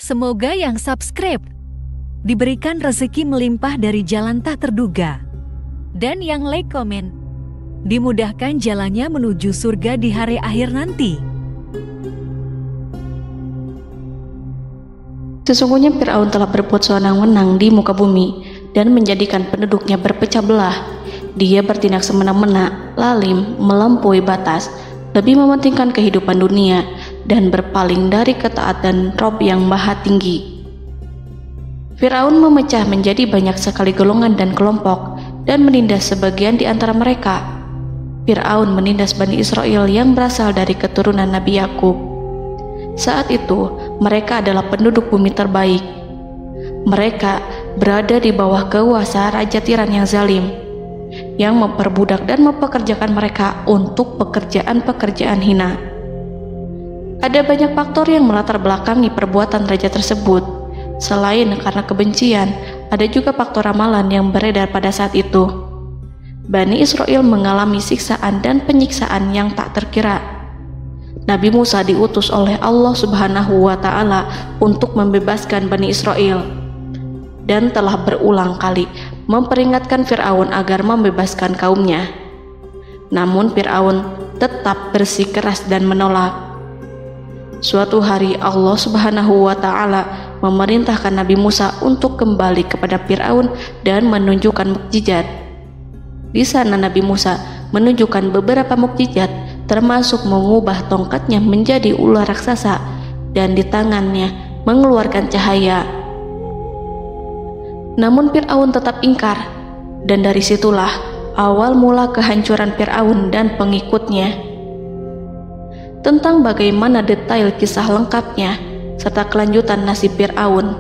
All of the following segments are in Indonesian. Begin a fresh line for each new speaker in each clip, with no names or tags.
Semoga yang subscribe diberikan rezeki melimpah dari jalan tak terduga. Dan yang like komen, dimudahkan jalannya menuju surga di hari akhir nanti.
Sesungguhnya Fir'aun telah berbuat sewenang-wenang di muka bumi dan menjadikan penduduknya berpecah belah. Dia bertindak semena-mena, lalim, melampaui batas, lebih mementingkan kehidupan dunia dan berpaling dari ketaatan Rob yang Maha Tinggi. Fir'aun memecah menjadi banyak sekali golongan dan kelompok dan menindas sebagian di antara mereka. Fir'aun menindas Bani Israel yang berasal dari keturunan Nabi Yakub. Saat itu, mereka adalah penduduk bumi terbaik. Mereka berada di bawah kuasa Raja Tiran yang zalim, yang memperbudak dan mempekerjakan mereka untuk pekerjaan-pekerjaan hina. Ada banyak faktor yang melatar belakangi perbuatan raja tersebut. Selain karena kebencian, ada juga faktor ramalan yang beredar pada saat itu. Bani Israel mengalami siksaan dan penyiksaan yang tak terkira. Nabi Musa diutus oleh Allah Subhanahu wa Ta'ala untuk membebaskan Bani Israel, dan telah berulang kali memperingatkan Fir'aun agar membebaskan kaumnya. Namun Fir'aun tetap bersikeras dan menolak. Suatu hari Allah Subhanahu wa Ta'ala memerintahkan Nabi Musa untuk kembali kepada Fir'aun dan menunjukkan mukjizat. Di sana Nabi Musa menunjukkan beberapa mukjizat, termasuk mengubah tongkatnya menjadi ular raksasa dan di tangannya mengeluarkan cahaya. Namun Fir'aun tetap ingkar, dan dari situlah awal mula kehancuran Fir'aun dan pengikutnya. Tentang bagaimana detail kisah lengkapnya serta kelanjutan nasib Fir'aun,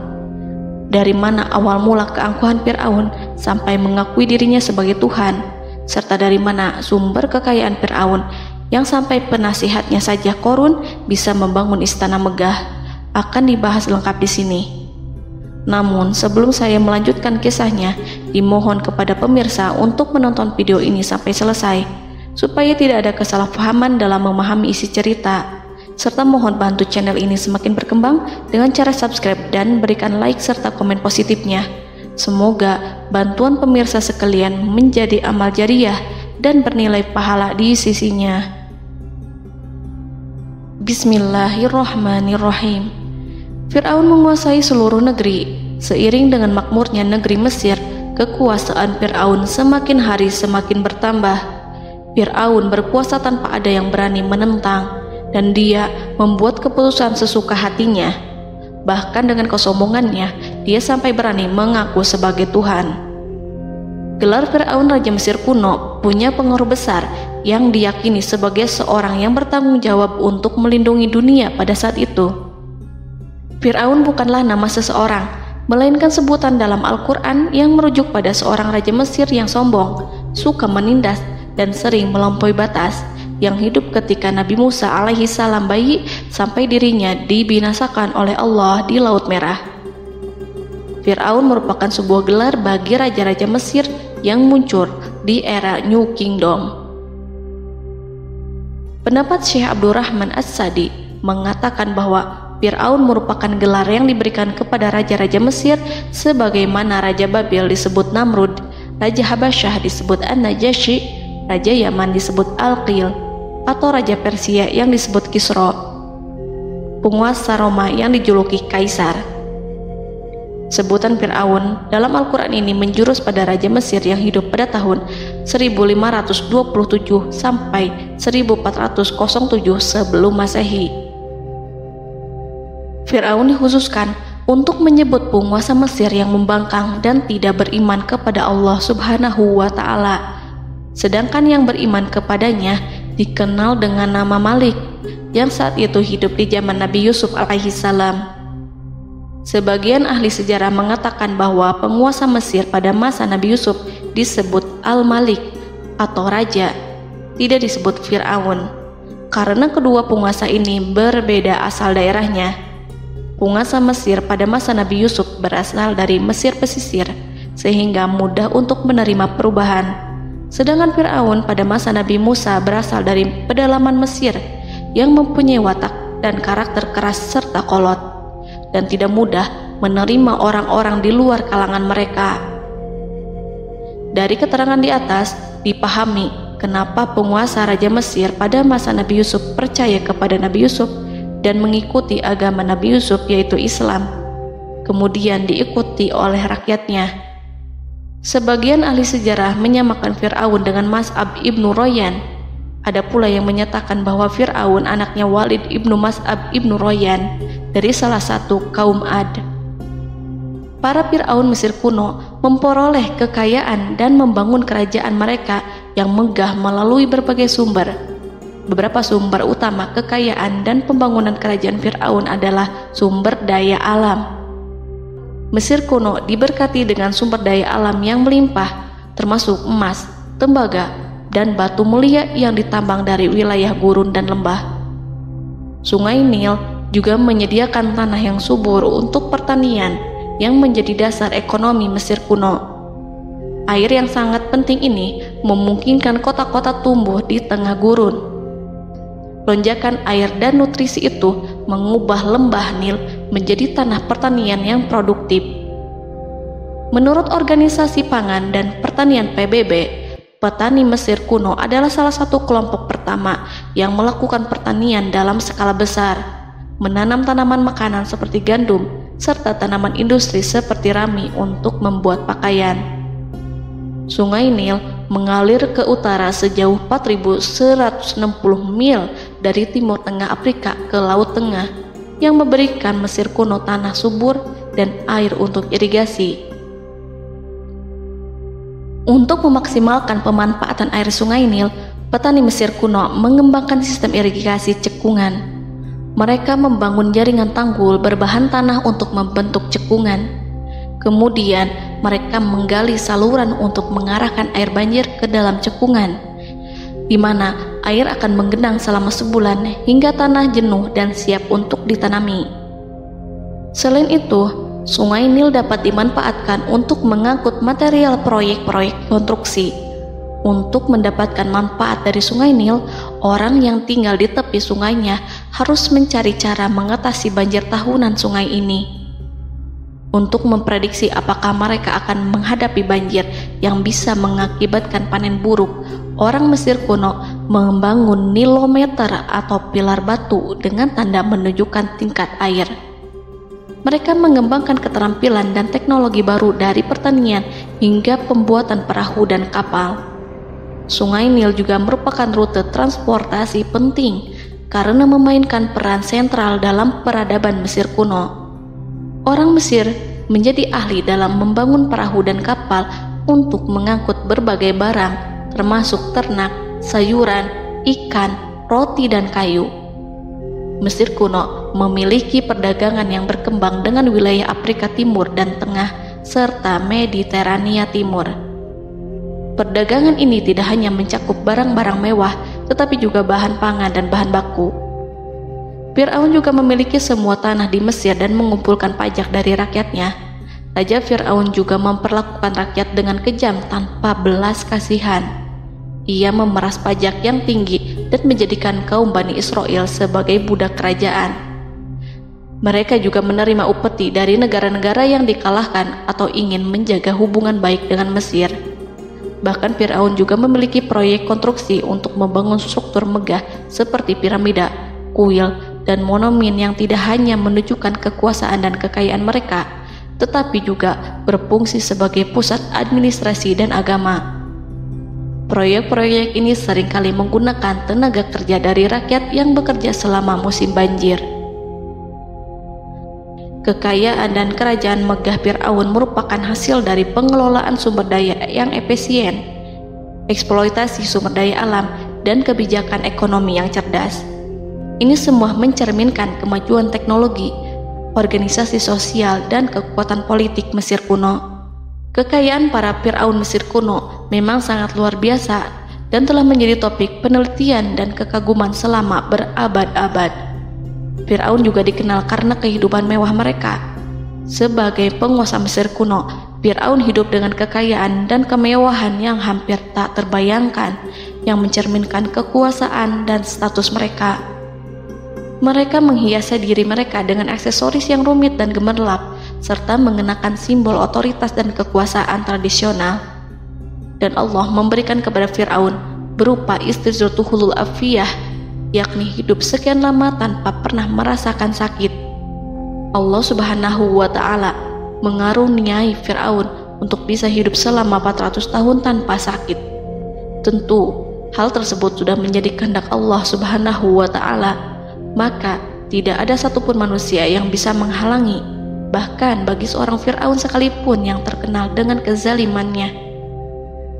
dari mana awal mula keangkuhan Fir'aun sampai mengakui dirinya sebagai Tuhan, serta dari mana sumber kekayaan Fir'aun yang sampai penasihatnya saja Qorun bisa membangun istana megah, akan dibahas lengkap di sini. Namun sebelum saya melanjutkan kisahnya, dimohon kepada pemirsa untuk menonton video ini sampai selesai, supaya tidak ada kesalahpahaman dalam memahami isi cerita, serta mohon bantu channel ini semakin berkembang dengan cara subscribe dan berikan like serta komen positifnya. Semoga bantuan pemirsa sekalian menjadi amal jariah dan bernilai pahala di sisinya. Bismillahirrahmanirrahim. Fir'aun menguasai seluruh negeri. Seiring dengan makmurnya negeri Mesir, kekuasaan Fir'aun semakin hari semakin bertambah. Fir'aun berkuasa tanpa ada yang berani menentang, dan dia membuat keputusan sesuka hatinya. Bahkan dengan kesombongannya, dia sampai berani mengaku sebagai Tuhan. Gelar Fir'aun Raja Mesir kuno punya pengaruh besar yang diyakini sebagai seorang yang bertanggung jawab untuk melindungi dunia pada saat itu. Fir'aun bukanlah nama seseorang, melainkan sebutan dalam Al-Quran yang merujuk pada seorang Raja Mesir yang sombong, suka menindas, dan sering melampaui batas, yang hidup ketika Nabi Musa alaihi salam bayi sampai dirinya dibinasakan oleh Allah di Laut Merah. Fir'aun merupakan sebuah gelar bagi raja-raja Mesir yang muncul di era New Kingdom. Pendapat Syekh Abdurrahman As-Sadi mengatakan bahwa Fir'aun merupakan gelar yang diberikan kepada raja-raja Mesir, sebagaimana Raja Babil disebut Namrud, Raja Habasyah disebut An-Najasyi, Raja Yaman disebut Al-Qil, atau Raja Persia yang disebut Kisra, penguasa Roma yang dijuluki Kaisar. Sebutan Fir'aun dalam Al-Quran ini menjurus pada Raja Mesir yang hidup pada tahun 1527 sampai 1407 sebelum Masehi. Fir'aun dikhususkan untuk menyebut penguasa Mesir yang membangkang dan tidak beriman kepada Allah Subhanahu wa Ta'ala. Sedangkan yang beriman kepadanya dikenal dengan nama Malik, yang saat itu hidup di zaman Nabi Yusuf alaihi salam. Sebagian ahli sejarah mengatakan bahwa penguasa Mesir pada masa Nabi Yusuf disebut Al-Malik atau Raja, tidak disebut Fir'aun, karena kedua penguasa ini berbeda asal daerahnya. Penguasa Mesir pada masa Nabi Yusuf berasal dari Mesir pesisir, sehingga mudah untuk menerima perubahan. Sedangkan Fir'aun pada masa Nabi Musa berasal dari pedalaman Mesir yang mempunyai watak dan karakter keras serta kolot. dan tidak mudah menerima orang-orang di luar kalangan mereka. Dari keterangan di atas dipahami kenapa penguasa Raja Mesir pada masa Nabi Yusuf percaya kepada Nabi Yusuf dan mengikuti agama Nabi Yusuf yaitu Islam, kemudian diikuti oleh rakyatnya. Sebagian ahli sejarah menyamakan Fir'aun dengan Mas'ab ibnu Royan. Ada pula yang menyatakan bahwa Fir'aun anaknya Walid ibnu Mas'ab ibnu Royan dari salah satu kaum Ad. Para Fir'aun Mesir kuno memperoleh kekayaan dan membangun kerajaan mereka yang megah melalui berbagai sumber. Beberapa sumber utama kekayaan dan pembangunan kerajaan Fir'aun adalah sumber daya alam. Mesir kuno diberkati dengan sumber daya alam yang melimpah, termasuk emas, tembaga, dan batu mulia yang ditambang dari wilayah gurun dan lembah. Sungai Nil juga menyediakan tanah yang subur untuk pertanian yang menjadi dasar ekonomi Mesir kuno. Air yang sangat penting ini memungkinkan kota-kota tumbuh di tengah gurun. Lonjakan air dan nutrisi itu mengubah lembah Nil menjadi tanah pertanian yang produktif. Menurut Organisasi Pangan dan Pertanian PBB, petani Mesir kuno adalah salah satu kelompok pertama yang melakukan pertanian dalam skala besar, menanam tanaman makanan seperti gandum, serta tanaman industri seperti rami untuk membuat pakaian. Sungai Nil mengalir ke utara sejauh 4.160 mil dari timur tengah Afrika ke Laut Tengah, yang memberikan Mesir kuno tanah subur dan air untuk irigasi. Untuk memaksimalkan pemanfaatan air Sungai Nil, petani Mesir kuno mengembangkan sistem irigasi cekungan. Mereka membangun jaringan tanggul berbahan tanah untuk membentuk cekungan. Kemudian mereka menggali saluran untuk mengarahkan air banjir ke dalam cekungan, di mana air akan menggenang selama sebulan hingga tanah jenuh dan siap untuk ditanami. Selain itu, Sungai Nil dapat dimanfaatkan untuk mengangkut material proyek-proyek konstruksi. Untuk mendapatkan manfaat dari Sungai Nil, orang yang tinggal di tepi sungainya harus mencari cara mengatasi banjir tahunan sungai ini. Untuk memprediksi apakah mereka akan menghadapi banjir yang bisa mengakibatkan panen buruk, orang Mesir kuno membangun nilometer atau pilar batu dengan tanda menunjukkan tingkat air. Mereka mengembangkan keterampilan dan teknologi baru dari pertanian hingga pembuatan perahu dan kapal. Sungai Nil juga merupakan rute transportasi penting karena memainkan peran sentral dalam peradaban Mesir kuno. Orang Mesir menjadi ahli dalam membangun perahu dan kapal untuk mengangkut berbagai barang, termasuk ternak, sayuran, ikan, roti, dan kayu. Mesir kuno memiliki perdagangan yang berkembang dengan wilayah Afrika Timur dan Tengah serta Mediterania Timur. Perdagangan ini tidak hanya mencakup barang-barang mewah, tetapi juga bahan pangan dan bahan baku. Fir'aun juga memiliki semua tanah di Mesir dan mengumpulkan pajak dari rakyatnya. Raja Fir'aun juga memperlakukan rakyat dengan kejam tanpa belas kasihan. Ia memeras pajak yang tinggi dan menjadikan kaum Bani Israel sebagai budak kerajaan. Mereka juga menerima upeti dari negara-negara yang dikalahkan atau ingin menjaga hubungan baik dengan Mesir. Bahkan Fir'aun juga memiliki proyek konstruksi untuk membangun struktur megah seperti piramida, kuil, dan monumen yang tidak hanya menunjukkan kekuasaan dan kekayaan mereka, tetapi juga berfungsi sebagai pusat administrasi dan agama. Proyek-proyek ini seringkali menggunakan tenaga kerja dari rakyat yang bekerja selama musim banjir. Kekayaan dan kerajaan megah Fir'aun merupakan hasil dari pengelolaan sumber daya yang efisien, eksploitasi sumber daya alam, dan kebijakan ekonomi yang cerdas. Ini semua mencerminkan kemajuan teknologi, organisasi sosial, dan kekuatan politik Mesir kuno. Kekayaan para Fir'aun Mesir kuno memang sangat luar biasa dan telah menjadi topik penelitian dan kekaguman selama berabad-abad. Fir'aun juga dikenal karena kehidupan mewah mereka. Sebagai penguasa Mesir kuno, Fir'aun hidup dengan kekayaan dan kemewahan yang hampir tak terbayangkan, yang mencerminkan kekuasaan dan status mereka. Mereka menghiasi diri mereka dengan aksesoris yang rumit dan gemerlap, serta mengenakan simbol otoritas dan kekuasaan tradisional. Dan Allah memberikan kepada Fir'aun berupa istizratuhul afiyah, yakni hidup sekian lama tanpa pernah merasakan sakit. Allah Subhanahu wa Ta'ala mengaruniai Fir'aun untuk bisa hidup selama 400 tahun tanpa sakit. Tentu hal tersebut sudah menjadi kehendak Allah Subhanahu wa Ta'ala, maka tidak ada satupun manusia yang bisa menghalangi, bahkan bagi seorang Fir'aun sekalipun yang terkenal dengan kezalimannya.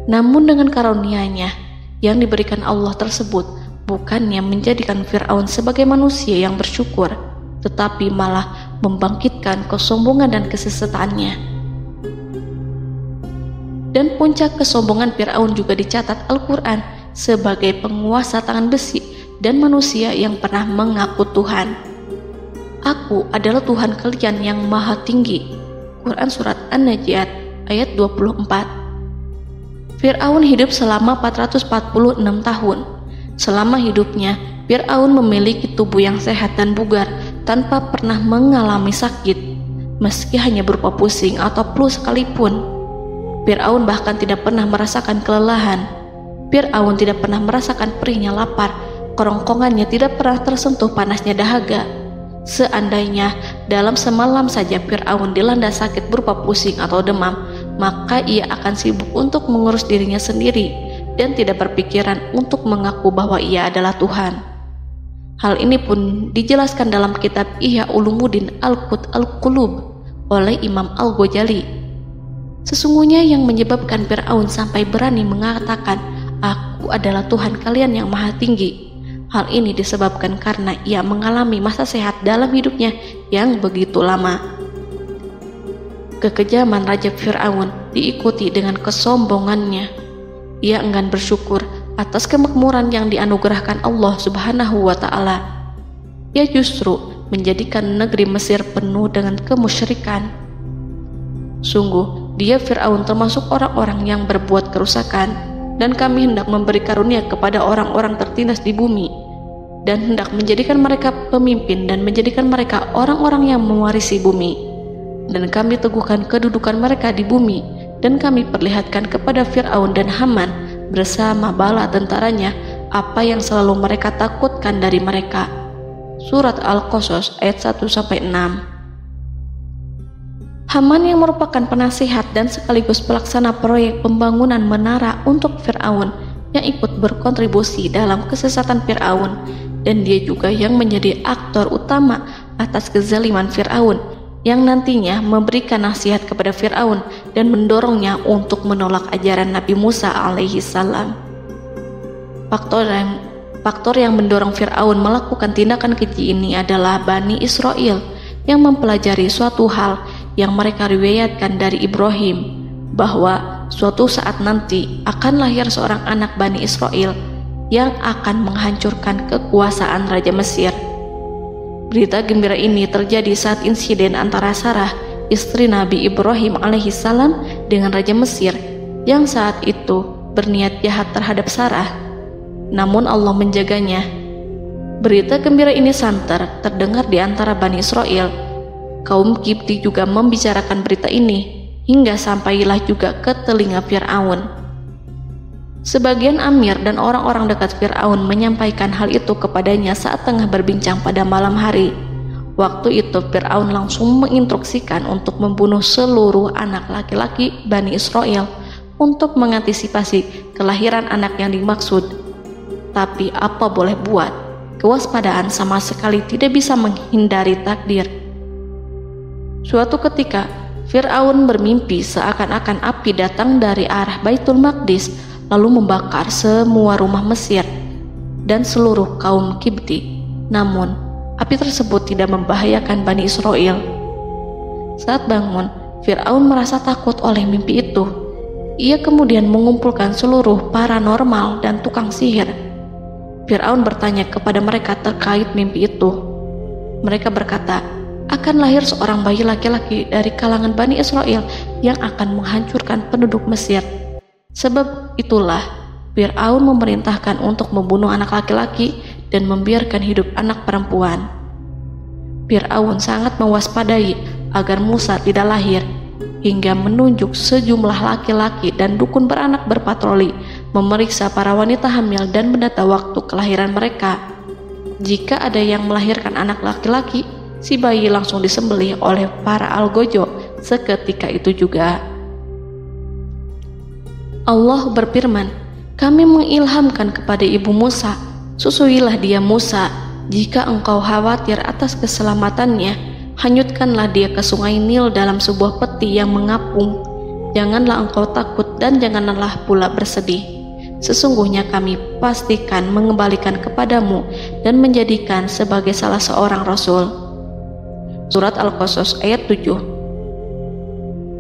Namun dengan karunia-Nya yang diberikan Allah tersebut bukannya menjadikan Fir'aun sebagai manusia yang bersyukur, tetapi malah membangkitkan kesombongan dan kesesataannya. Dan puncak kesombongan Fir'aun juga dicatat Al-Quran sebagai penguasa tangan besi dan manusia yang pernah mengaku Tuhan. Aku adalah Tuhan kalian yang maha tinggi. Quran Surat An-Najiat ayat 24. Fir'aun hidup selama 446 tahun. Selama hidupnya, Fir'aun memiliki tubuh yang sehat dan bugar tanpa pernah mengalami sakit, meski hanya berupa pusing atau flu sekalipun. Fir'aun bahkan tidak pernah merasakan kelelahan. Fir'aun tidak pernah merasakan perihnya lapar, kerongkongannya tidak pernah tersentuh panasnya dahaga. Seandainya dalam semalam saja Fir'aun dilanda sakit berupa pusing atau demam, maka ia akan sibuk untuk mengurus dirinya sendiri dan tidak berpikiran untuk mengaku bahwa ia adalah Tuhan. Hal ini pun dijelaskan dalam kitab Ihya Ulumuddin Al-Qut Al-Qulub oleh Imam Al-Ghazali. Sesungguhnya yang menyebabkan Fir'aun sampai berani mengatakan, "Aku adalah Tuhan kalian yang maha tinggi." Hal ini disebabkan karena ia mengalami masa sehat dalam hidupnya yang begitu lama. Kekejaman Raja Fir'aun diikuti dengan kesombongannya. Ia enggan bersyukur atas kemakmuran yang dianugerahkan Allah Subhanahu wa Ta'ala. Ia justru menjadikan negeri Mesir penuh dengan kemusyrikan. Sungguh, dia Fir'aun termasuk orang-orang yang berbuat kerusakan, dan kami hendak memberi karunia kepada orang-orang tertindas di bumi, dan hendak menjadikan mereka pemimpin dan menjadikan mereka orang-orang yang mewarisi bumi. Dan kami teguhkan kedudukan mereka di bumi, dan kami perlihatkan kepada Fir'aun dan Haman bersama bala tentaranya apa yang selalu mereka takutkan dari mereka. Surat Al-Qasas ayat 1-6. Haman yang merupakan penasihat dan sekaligus pelaksana proyek pembangunan menara untuk Fir'aun yang ikut berkontribusi dalam kesesatan Fir'aun, dan dia juga yang menjadi aktor utama atas kezaliman Fir'aun yang nantinya memberikan nasihat kepada Fir'aun dan mendorongnya untuk menolak ajaran Nabi Musa alaihi salam. Faktor yang mendorong Fir'aun melakukan tindakan keji ini adalah Bani Israel yang mempelajari suatu hal yang mereka riwayatkan dari Ibrahim, bahwa suatu saat nanti akan lahir seorang anak Bani Israel yang akan menghancurkan kekuasaan Raja Mesir. Berita gembira ini terjadi saat insiden antara Sarah, istri Nabi Ibrahim alaihissalam, dengan Raja Mesir yang saat itu berniat jahat terhadap Sarah. Namun Allah menjaganya. Berita gembira ini santer terdengar di antara Bani Israel. Kaum Kipti juga membicarakan berita ini, hingga sampailah juga ke telinga Fir'aun. Sebagian amir dan orang-orang dekat Fir'aun menyampaikan hal itu kepadanya saat tengah berbincang pada malam hari. Waktu itu Fir'aun langsung menginstruksikan untuk membunuh seluruh anak laki-laki Bani Israel untuk mengantisipasi kelahiran anak yang dimaksud. Tapi apa boleh buat, kewaspadaan sama sekali tidak bisa menghindari takdir. Suatu ketika, Fir'aun bermimpi seakan-akan api datang dari arah Baitul Maqdis lalu membakar semua rumah Mesir dan seluruh kaum Kipti. Namun, api tersebut tidak membahayakan Bani Israel. Saat bangun, Fir'aun merasa takut oleh mimpi itu. Ia kemudian mengumpulkan seluruh paranormal dan tukang sihir. Fir'aun bertanya kepada mereka terkait mimpi itu. Mereka berkata, akan lahir seorang bayi laki-laki dari kalangan Bani Israel yang akan menghancurkan penduduk Mesir. Sebab itulah Fir'aun memerintahkan untuk membunuh anak laki-laki dan membiarkan hidup anak perempuan. Fir'aun sangat mewaspadai agar Musa tidak lahir, hingga menunjuk sejumlah laki-laki dan dukun beranak berpatroli memeriksa para wanita hamil dan mendata waktu kelahiran mereka. Jika ada yang melahirkan anak laki-laki, si bayi langsung disembelih oleh para algojo seketika itu juga. Allah berfirman, "Kami mengilhamkan kepada ibu Musa, susuilah dia Musa. Jika engkau khawatir atas keselamatannya, hanyutkanlah dia ke sungai Nil dalam sebuah peti yang mengapung. Janganlah engkau takut dan janganlah pula bersedih. Sesungguhnya kami pastikan mengembalikan kepadamu dan menjadikan sebagai salah seorang rasul." Surat Al-Qasas ayat 7.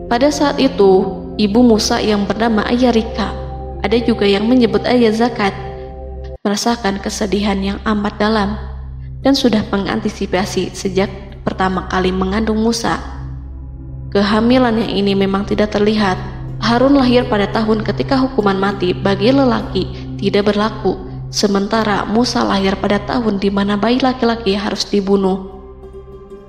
Pada saat itu, ibu Musa yang bernama Ayarika, ada juga yang menyebut Ayah Zakat, merasakan kesedihan yang amat dalam dan sudah mengantisipasi sejak pertama kali mengandung Musa. Kehamilannya ini memang tidak terlihat. Harun lahir pada tahun ketika hukuman mati bagi lelaki tidak berlaku, sementara Musa lahir pada tahun di mana bayi laki-laki harus dibunuh.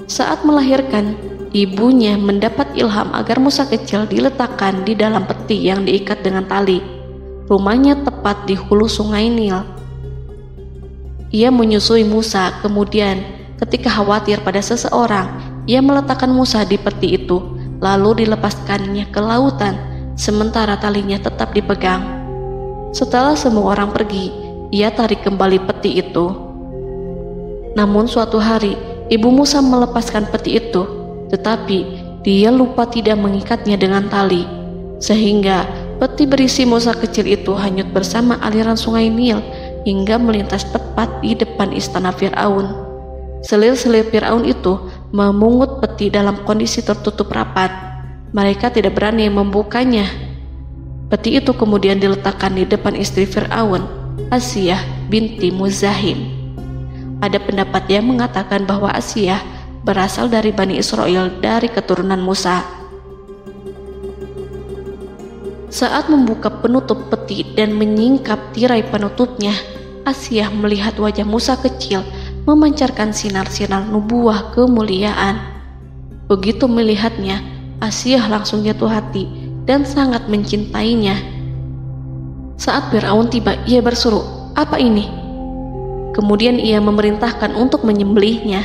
Saat melahirkan, ibunya mendapat ilham agar Musa kecil diletakkan di dalam peti yang diikat dengan tali. Rumahnya tepat di hulu sungai Nil. Ia menyusui Musa, kemudian ketika khawatir pada seseorang, ia meletakkan Musa di peti itu, lalu dilepaskannya ke lautan, sementara talinya tetap dipegang. Setelah semua orang pergi, ia tarik kembali peti itu. Namun suatu hari, ibu Musa melepaskan peti itu, tetapi dia lupa tidak mengikatnya dengan tali, sehingga peti berisi Musa kecil itu hanyut bersama aliran sungai Nil hingga melintas tepat di depan istana Fir'aun. Selir-selir Fir'aun itu memungut peti dalam kondisi tertutup rapat. Mereka tidak berani membukanya. Peti itu kemudian diletakkan di depan istri Fir'aun, Asiyah binti Muzahim. Ada pendapat yang mengatakan bahwa Asiyah berasal dari Bani Israel dari keturunan Musa. Saat membuka penutup peti dan menyingkap tirai penutupnya, Asiyah melihat wajah Musa kecil memancarkan sinar-sinar nubuah kemuliaan. Begitu melihatnya, Asiyah langsung jatuh hati dan sangat mencintainya. Saat Fir'aun tiba, ia berseru, "Apa ini?" Kemudian ia memerintahkan untuk menyembelihnya,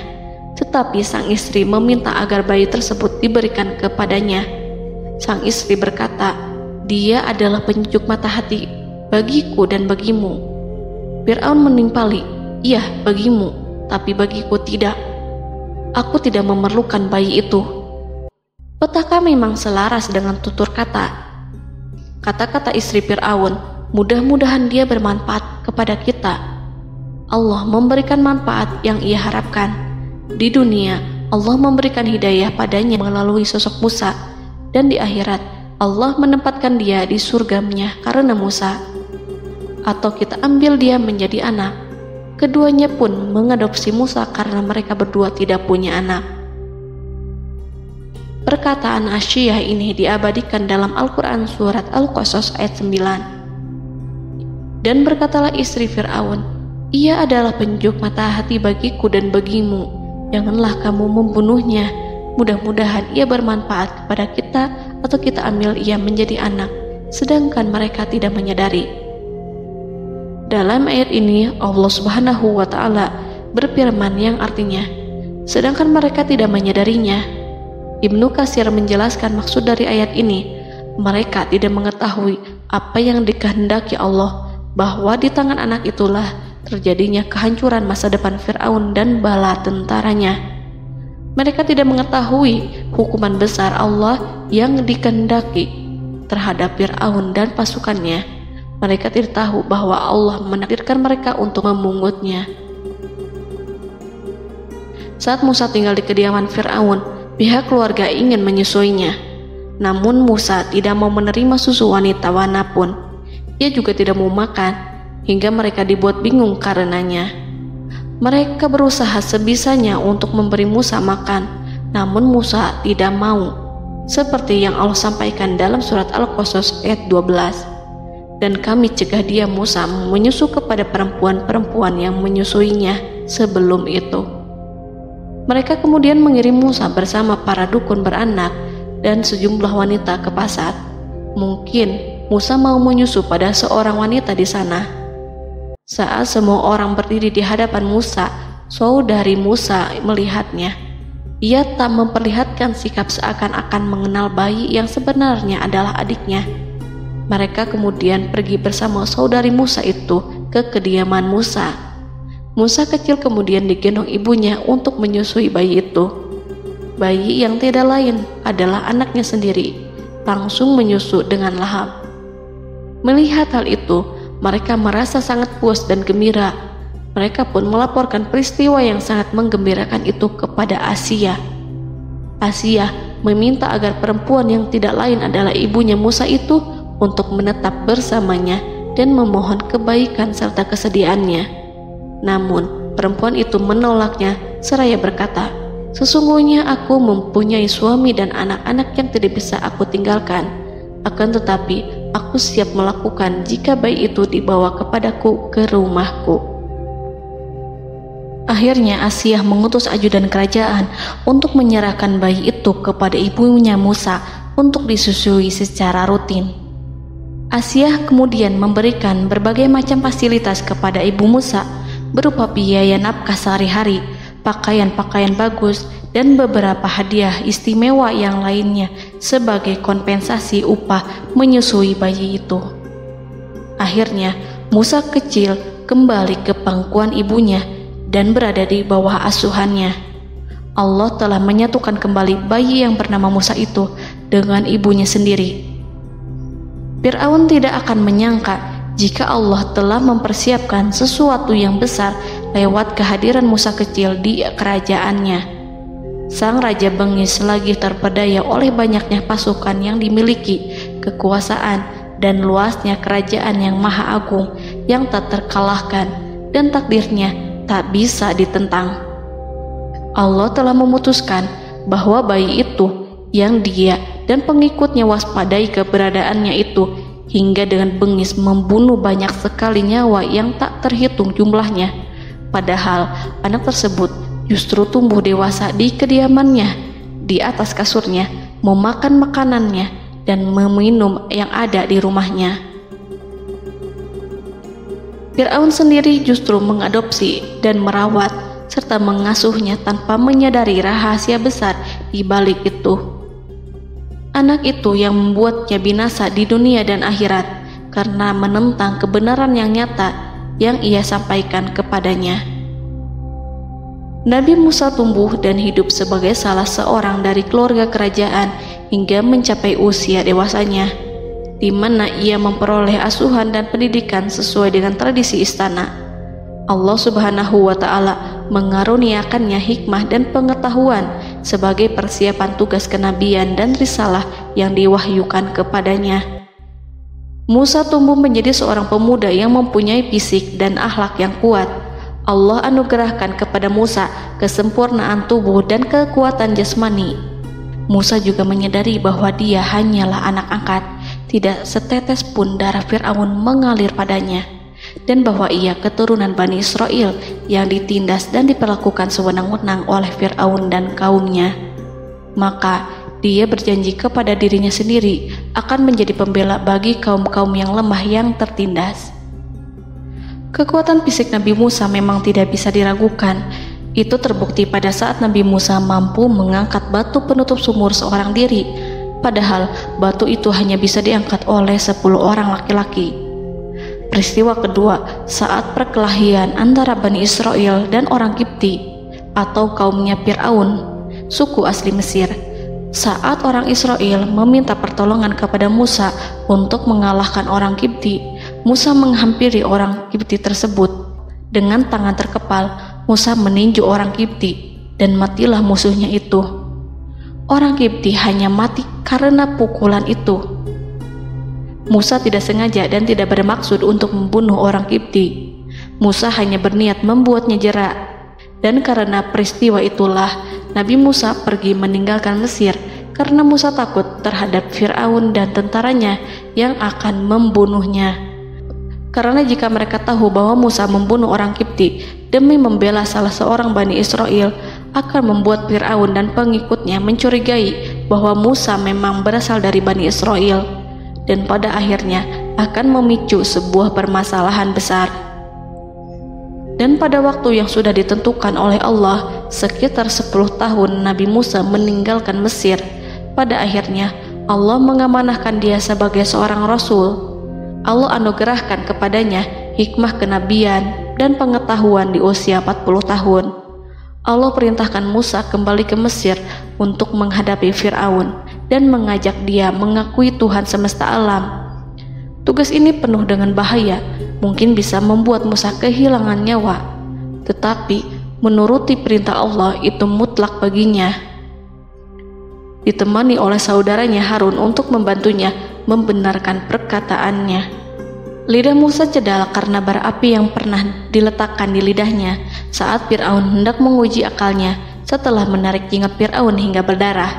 tetapi sang istri meminta agar bayi tersebut diberikan kepadanya. Sang istri berkata, "Dia adalah penyejuk mata hati bagiku dan bagimu." Fir'aun menimpali, "Iya, bagimu, tapi bagiku tidak. Aku tidak memerlukan bayi itu." Petaka memang selaras dengan tutur kata. Kata-kata istri Fir'aun, mudah-mudahan dia bermanfaat kepada kita. Allah memberikan manfaat yang ia harapkan. Di dunia, Allah memberikan hidayah padanya melalui sosok Musa, dan di akhirat, Allah menempatkan dia di surganya karena Musa. Atau kita ambil dia menjadi anak. Keduanya pun mengadopsi Musa karena mereka berdua tidak punya anak. Perkataan Asiyah ini diabadikan dalam Al-Quran surat Al-Qasas ayat 9. Dan berkatalah istri Fir'aun, "Ia adalah penyejuk mata hati bagiku dan bagimu. Janganlah kamu membunuhnya. Mudah-mudahan ia bermanfaat kepada kita, atau kita ambil ia menjadi anak, sedangkan mereka tidak menyadari." Dalam ayat ini Allah Subhanahu wa Ta'ala berfirman yang artinya, sedangkan mereka tidak menyadarinya. Ibnu Katsir menjelaskan maksud dari ayat ini, mereka tidak mengetahui apa yang dikehendaki Allah, bahwa di tangan anak itulah terjadinya kehancuran masa depan Fir'aun dan bala tentaranya. Mereka tidak mengetahui hukuman besar Allah yang dikehendaki terhadap Fir'aun dan pasukannya. Mereka tidak tahu bahwa Allah menakdirkan mereka untuk memungutnya. Saat Musa tinggal di kediaman Fir'aun, pihak keluarga ingin menyusuinya. Namun Musa tidak mau menerima susu wanita manapun. Ia juga tidak mau makan, hingga mereka dibuat bingung karenanya. Mereka berusaha sebisanya untuk memberi Musa makan, namun Musa tidak mau. Seperti yang Allah sampaikan dalam surat Al-Qasas ayat 12. dan kami cegah dia Musa menyusu kepada perempuan-perempuan yang menyusuinya sebelum itu. Mereka kemudian mengirim Musa bersama para dukun beranak dan sejumlah wanita ke pasar. Mungkin Musa mau menyusu pada seorang wanita di sana. Saat semua orang berdiri di hadapan Musa, saudari Musa melihatnya. Ia tak memperlihatkan sikap seakan-akan mengenal bayi yang sebenarnya adalah adiknya. Mereka kemudian pergi bersama saudari Musa itu ke kediaman Musa. Musa kecil kemudian digendong ibunya untuk menyusui bayi itu. Bayi yang tidak lain adalah anaknya sendiri, langsung menyusu dengan lahap. Melihat hal itu, mereka merasa sangat puas dan gembira. Mereka pun melaporkan peristiwa yang sangat menggembirakan itu kepada Asia. Asia meminta agar perempuan yang tidak lain adalah ibunya Musa itu untuk menetap bersamanya dan memohon kebaikan serta kesediaannya. Namun, perempuan itu menolaknya seraya berkata, "Sesungguhnya aku mempunyai suami dan anak-anak yang tidak bisa aku tinggalkan. Akan tetapi, aku siap melakukan jika bayi itu dibawa kepadaku ke rumahku." Akhirnya Asia mengutus ajudan kerajaan untuk menyerahkan bayi itu kepada ibunya Musa untuk disusui secara rutin. Asia kemudian memberikan berbagai macam fasilitas kepada ibu Musa berupa biaya nafkah sehari-hari, pakaian-pakaian bagus, dan beberapa hadiah istimewa yang lainnya sebagai kompensasi upah menyusui bayi itu. Akhirnya Musa kecil kembali ke pangkuan ibunya dan berada di bawah asuhannya. Allah telah menyatukan kembali bayi yang bernama Musa itu dengan ibunya sendiri. Fir'aun tidak akan menyangka jika Allah telah mempersiapkan sesuatu yang besar lewat kehadiran Musa kecil di kerajaannya. Sang raja bengis lagi terpedaya oleh banyaknya pasukan yang dimiliki, kekuasaan, dan luasnya kerajaan yang maha agung yang tak terkalahkan, dan takdirnya tak bisa ditentang. Allah telah memutuskan bahwa bayi itu yang dia dan pengikutnya waspadai keberadaannya itu hingga dengan bengis membunuh banyak sekali nyawa yang tak terhitung jumlahnya. Padahal anak tersebut justru tumbuh dewasa di kediamannya, di atas kasurnya, memakan makanannya dan meminum yang ada di rumahnya. Fir'aun sendiri justru mengadopsi dan merawat serta mengasuhnya tanpa menyadari rahasia besar di balik itu. Anak itu yang membuatnya binasa di dunia dan akhirat karena menentang kebenaran yang nyata yang ia sampaikan kepadanya. Nabi Musa tumbuh dan hidup sebagai salah seorang dari keluarga kerajaan hingga mencapai usia dewasanya, di mana ia memperoleh asuhan dan pendidikan sesuai dengan tradisi istana. Allah Subhanahu wa Ta'ala mengaruniakannya hikmah dan pengetahuan sebagai persiapan tugas kenabian dan risalah yang diwahyukan kepadanya. Musa tumbuh menjadi seorang pemuda yang mempunyai fisik dan akhlak yang kuat. Allah anugerahkan kepada Musa kesempurnaan tubuh dan kekuatan jasmani. Musa juga menyadari bahwa dia hanyalah anak angkat. Tidak setetes pun darah Fir'aun mengalir padanya, dan bahwa ia keturunan Bani Israel yang ditindas dan diperlakukan sewenang-wenang oleh Fir'aun dan kaumnya. Maka dia berjanji kepada dirinya sendiri akan menjadi pembela bagi kaum-kaum yang lemah yang tertindas. Kekuatan fisik Nabi Musa memang tidak bisa diragukan. Itu terbukti pada saat Nabi Musa mampu mengangkat batu penutup sumur seorang diri, padahal batu itu hanya bisa diangkat oleh 10 orang laki-laki. Peristiwa kedua saat perkelahian antara Bani Israel dan orang Kipti atau kaumnya Fir'aun, suku asli Mesir. Saat orang Israel meminta pertolongan kepada Musa untuk mengalahkan orang Kipti, Musa menghampiri orang Kipti tersebut. Dengan tangan terkepal, Musa meninju orang Kipti dan matilah musuhnya itu. Orang Kipti hanya mati karena pukulan itu. Musa tidak sengaja dan tidak bermaksud untuk membunuh orang Kipti. Musa hanya berniat membuatnya jera. Dan karena peristiwa itulah Nabi Musa pergi meninggalkan Mesir karena Musa takut terhadap Fir'aun dan tentaranya yang akan membunuhnya. Karena jika mereka tahu bahwa Musa membunuh orang Kipti demi membela salah seorang Bani Israel, akan membuat Fir'aun dan pengikutnya mencurigai bahwa Musa memang berasal dari Bani Israel, dan pada akhirnya akan memicu sebuah permasalahan besar. Dan pada waktu yang sudah ditentukan oleh Allah, sekitar 10 tahun Nabi Musa meninggalkan Mesir. Pada akhirnya Allah mengamanahkan dia sebagai seorang Rasul. Allah anugerahkan kepadanya hikmah kenabian dan pengetahuan di usia 40 tahun. Allah perintahkan Musa kembali ke Mesir untuk menghadapi Fir'aun dan mengajak dia mengakui Tuhan semesta alam. Tugas ini penuh dengan bahaya, mungkin bisa membuat Musa kehilangan nyawa, tetapi menuruti perintah Allah itu mutlak baginya. Ditemani oleh saudaranya Harun untuk membantunya membenarkan perkataannya. Lidah Musa cedal karena bara api yang pernah diletakkan di lidahnya saat Fir'aun hendak menguji akalnya setelah menarik jingat Fir'aun hingga berdarah.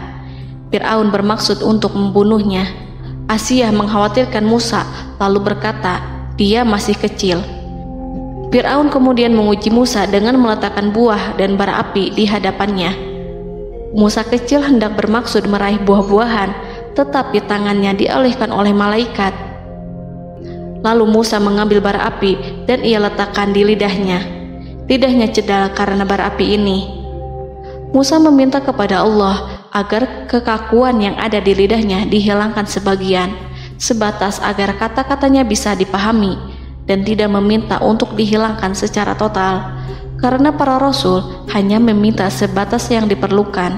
Fir'aun bermaksud untuk membunuhnya. Asyah mengkhawatirkan Musa lalu berkata, dia masih kecil. Fir'aun kemudian menguji Musa dengan meletakkan buah dan bara api di hadapannya. Musa kecil hendak bermaksud meraih buah-buahan, tetapi tangannya dialihkan oleh malaikat. Lalu Musa mengambil bara api dan ia letakkan di lidahnya. Lidahnya cedal karena bara api ini. Musa meminta kepada Allah agar kekakuan yang ada di lidahnya dihilangkan sebagian, sebatas agar kata-katanya bisa dipahami, dan tidak meminta untuk dihilangkan secara total, karena para rasul hanya meminta sebatas yang diperlukan.